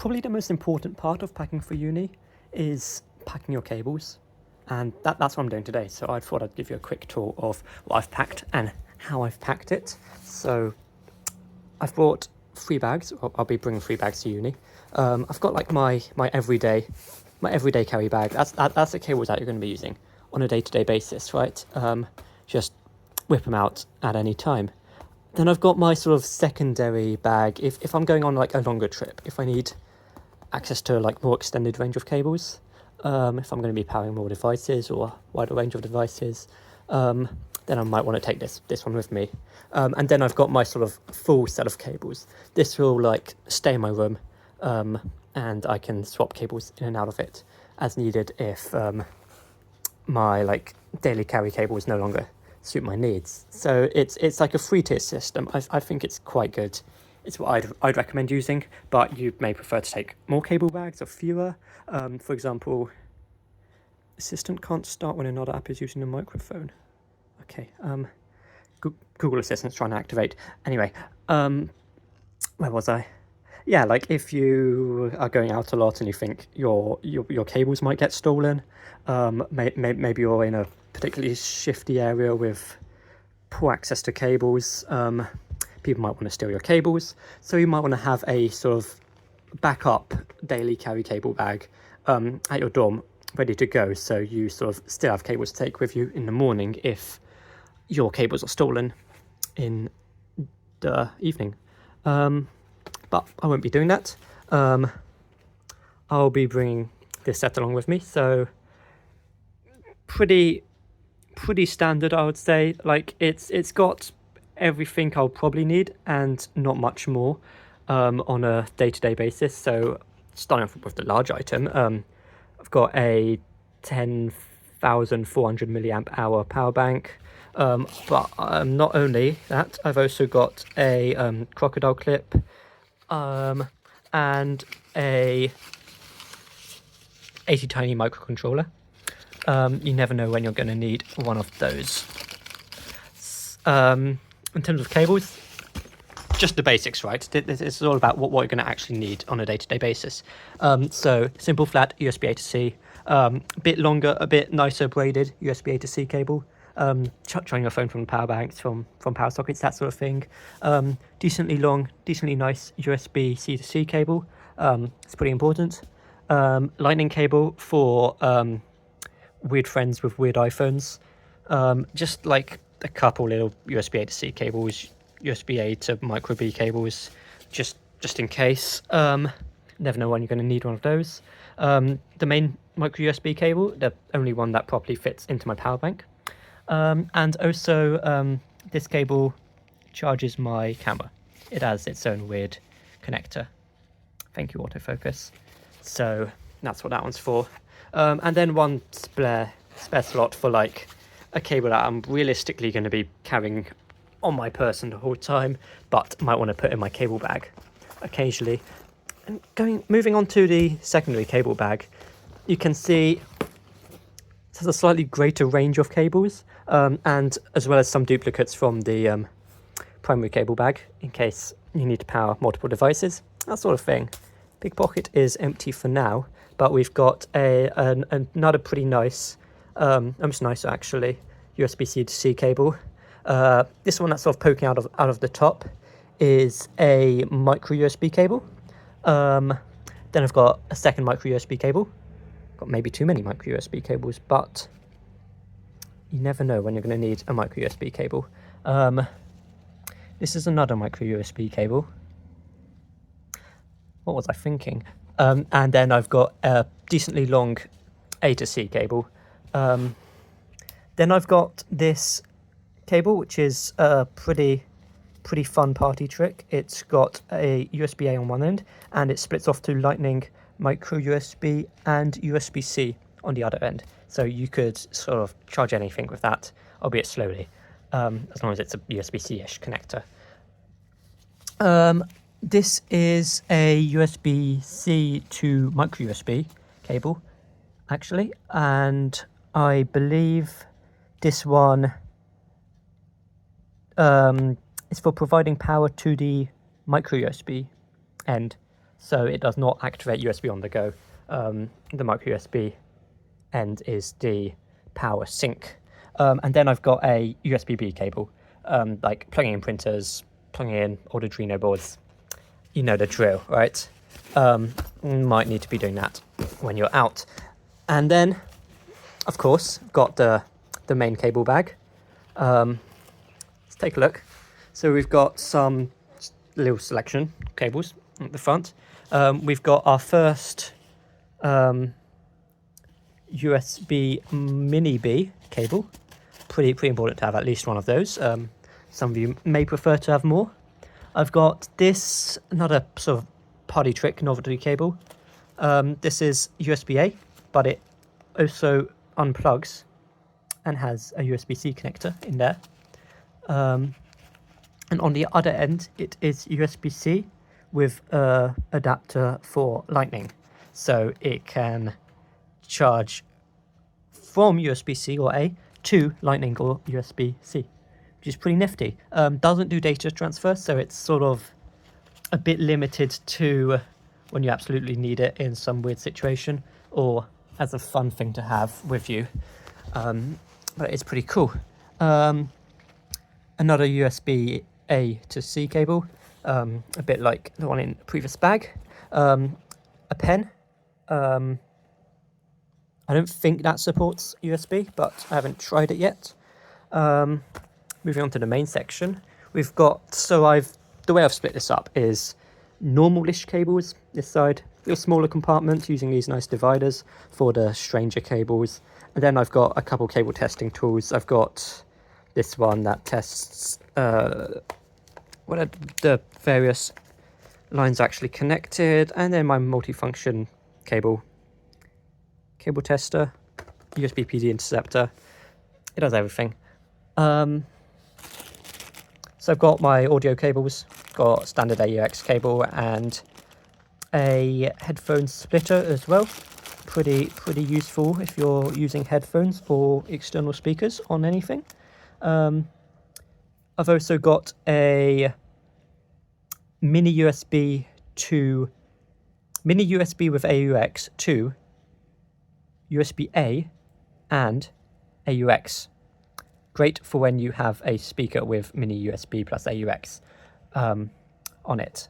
probably the most important part of packing for uni is packing your cables, and that's what I'm doing today. So I thought I'd give you a quick tour of what I've packed and how I've packed it. So I've brought 3 bags. I'll be bringing 3 bags to uni. I've got like my everyday carry bag. That's the cables that you're going to be using on a day-to-day basis, right? Just whip them out at any time. Then I've got my sort of secondary bag if I'm going on like a longer trip, if I need access to like more extended range of cables, if I'm going to be powering more devices or a wider range of devices, then I might want to take this one with me. And then I've got my sort of full set of cables. This will like stay in my room, and I can swap cables in and out of it as needed if my like daily carry cables no longer suit my needs. So it's like a 3-tier system. I think it's quite good. It's what I'd recommend using, but you may prefer to take more cable bags or fewer. For example, Assistant can't start when another app is using a microphone. Okay, Google Assistant's trying to activate. Anyway, where was I? Yeah, like if you are going out a lot and you think your cables might get stolen, maybe you're in a particularly shifty area with poor access to cables, people might want to steal your cables, so you might want to have a sort of backup daily carry cable bag at your dorm ready to go, so you sort of still have cables to take with you in the morning if your cables are stolen in the evening. But I won't be doing that. I'll be bringing this set along with me, so pretty standard, I would say. Like it's got everything I'll probably need and not much more on a day-to-day basis. So starting off with the large item, I've got a 10,400 milliamp hour power bank, but not only that, I've also got a crocodile clip and a 80 tiny microcontroller. You never know when you're going to need one of those. In terms of cables, just the basics, right? This is all about what you're going to actually need on a day-to-day basis. So simple flat USB A to C, a bit longer, a bit nicer braided USB A to C cable, charging your phone from power banks, from power sockets, that sort of thing. Decently long, decently nice USB C to C cable. It's pretty important. Lightning cable for weird friends with weird iPhones. Just like a couple little USB A to C cables, USB A to micro B cables, just in case. Never know when you're going to need one of those. The main micro USB cable, the only one that properly fits into my power bank. And also this cable charges my camera. It has its own weird connector. Thank you, autofocus. So that's what that one's for. And then one spare slot for like a cable that I'm realistically going to be carrying on my person the whole time, but might want to put in my cable bag occasionally. And moving on to the secondary cable bag, you can see it has a slightly greater range of cables, and as well as some duplicates from the primary cable bag in case you need to power multiple devices, that sort of thing. Big pocket is empty for now, but we've got another pretty nice, almost nicer actually, USB-C to C cable. This one that's sort of poking out of the top is a micro USB cable. Then I've got a second micro USB cable. Got maybe too many micro USB cables, but you never know when you're going to need a micro USB cable. This is another micro USB cable. What was I thinking? And then I've got a decently long A to C cable. Then I've got this cable, which is a pretty fun party trick. It's got a USB-A on one end, and it splits off to Lightning, micro USB, and USB-C on the other end. So you could sort of charge anything with that, albeit slowly, as long as it's a USB-C-ish connector. This is a USB-C to micro USB cable, actually, and I believe this one is for providing power to the micro USB end. so it does not activate USB on the go. The micro USB end is the power sync. And then I've got a USB-B cable, like plugging in printers, plugging in old Arduino boards. You know the drill, right? Might need to be doing that when you're out. And then, of course, got the main cable bag. Let's take a look. So we've got some little selection cables at the front. We've got our first USB mini B cable. Pretty important to have at least one of those. Some of you may prefer to have more. I've got this, another sort of party trick novelty cable. This is USB-A, but it also unplugs and has a USB-C connector in there. And on the other end, it is USB-C with an adapter for Lightning. So it can charge from USB-C or A to Lightning or USB-C, which is pretty nifty. Doesn't do data transfer, so it's sort of a bit limited to when you absolutely need it in some weird situation or as a fun thing to have with you. But it's pretty cool. Another USB A to C cable, a bit like the one in the previous bag. A pen. I don't think that supports USB, but I haven't tried it yet. Moving on to the main section, we've got, the way I've split this up is normal-ish cables this side, little smaller compartments using these nice dividers for the stranger cables. And then I've got a couple cable testing tools. I've got this one that tests what are the various lines actually connected, and then my multifunction cable tester, USB PD interceptor. It does everything. So I've got my audio cables, got standard AUX cable and a headphone splitter as well. Pretty useful if you're using headphones or external speakers on anything. I've also got a mini USB with AUX to USB-A and AUX. Great for when you have a speaker with mini USB plus AUX on it.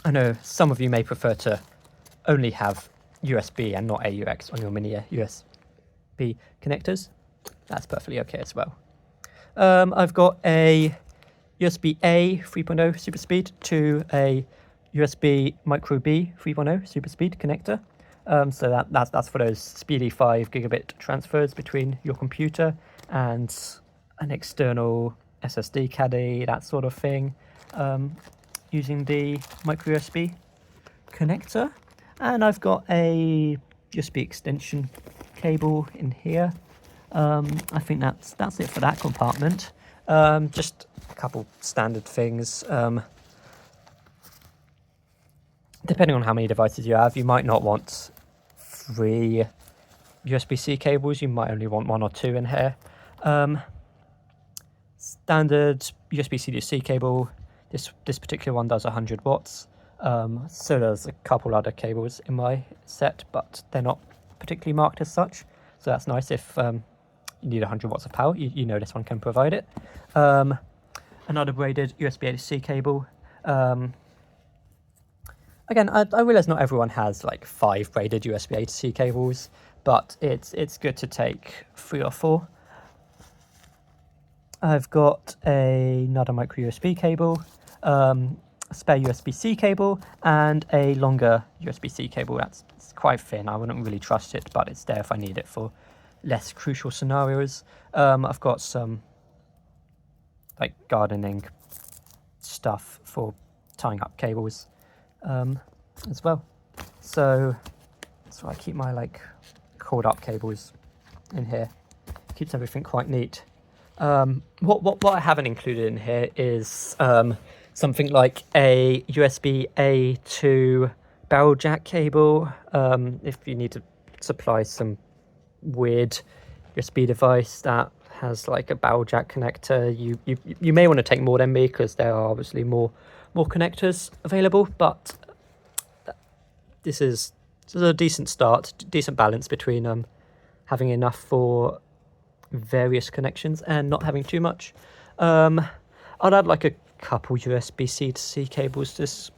I know some of you may prefer to only have USB and not AUX on your mini USB connectors. That's perfectly okay as well. I've got a USB-A 3.0 super speed to a USB micro B 3.0 super speed connector. So that's for those speedy 5 gigabit transfers between your computer and an external SSD caddy, that sort of thing, using the micro USB connector. And I've got a USB extension cable in here. I think that's it for that compartment. Just a couple standard things. Depending on how many devices you have, you might not want 3 USB-C cables. You might only want 1 or 2 in here. Standard USB-C to C cable. This particular one does 100 watts. So there's a couple other cables in my set, but they're not particularly marked as such. So that's nice if you need 100 watts of power. You know this one can provide it. Another braided USB-A to C cable. Again, I realize not everyone has like 5 braided USB-A to C cables, but it's good to take 3 or 4. I've got another micro USB cable, a spare USB-C cable, and a longer USB-C cable. It's quite thin. I wouldn't really trust it, but it's there if I need it for less crucial scenarios. I've got some like gardening stuff for tying up cables as well. So that's why I keep my like cord up cables in here. Keeps everything quite neat. What I haven't included in here is something like a USB-A to barrel jack cable. If you need to supply some weird USB device that has like a barrel jack connector. You may want to take more than me because there are obviously more connectors available, but this is a decent start, decent balance between having enough for various connections and not having too much. I'd add like a couple USB-C to C cables to this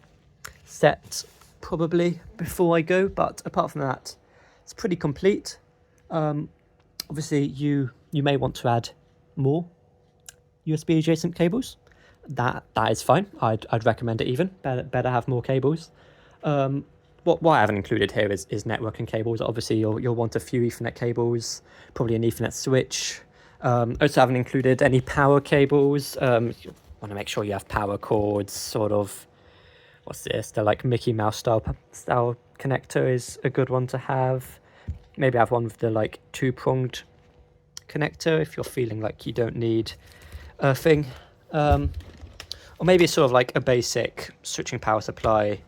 set probably before I go, but apart from that, it's pretty complete. Obviously, you may want to add more USB adjacent cables. That is fine. I'd recommend it even. Better have more cables. What I haven't included here is networking cables. Obviously, you'll want a few Ethernet cables, probably an Ethernet switch. Also haven't included any power cables. You want to make sure you have power cords, sort of. What's this? The like Mickey Mouse style connector is a good one to have. Maybe have one with the like 2-pronged connector if you're feeling like you don't need a thing. Or maybe sort of like a basic switching power supply,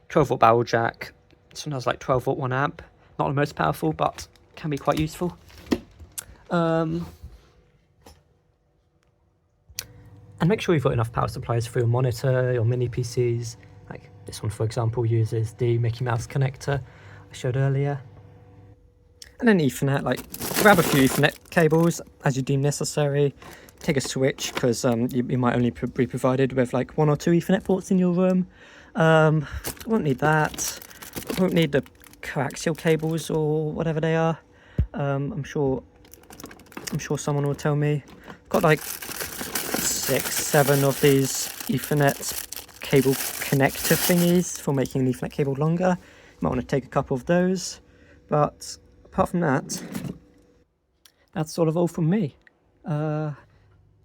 12-volt barrel jack. Sometimes like 12-volt 1 amp. Not the most powerful, but can be quite useful. And make sure you've got enough power supplies for your monitor, your mini PCs. Like this one, for example, uses the Mickey Mouse connector I showed earlier. And then Ethernet, like grab a few Ethernet cables as you deem necessary. Take a switch because you might only be provided with like 1 or 2 Ethernet ports in your room. Won't need that. Won't need the coaxial cables or whatever they are. I'm sure someone will tell me. Got like 6, 7 of these Ethernet cable connector thingies for making an Ethernet cable longer. Might want to take a couple of those, but apart from that, that's sort of all from me.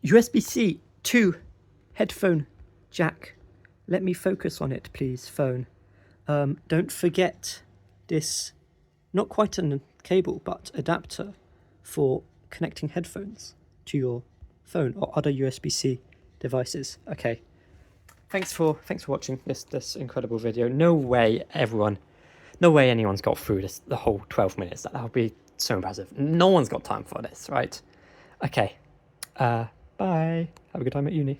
USB-C to headphone jack. Let me focus on it, please, phone. Don't forget this, not quite a cable, but adapter for connecting headphones to your phone or other USB-C devices. Okay, thanks for watching this incredible video. No way anyone's got through the whole 12 minutes. That would be so impressive. No one's got time for this, right? Okay, bye. Have a good time at uni.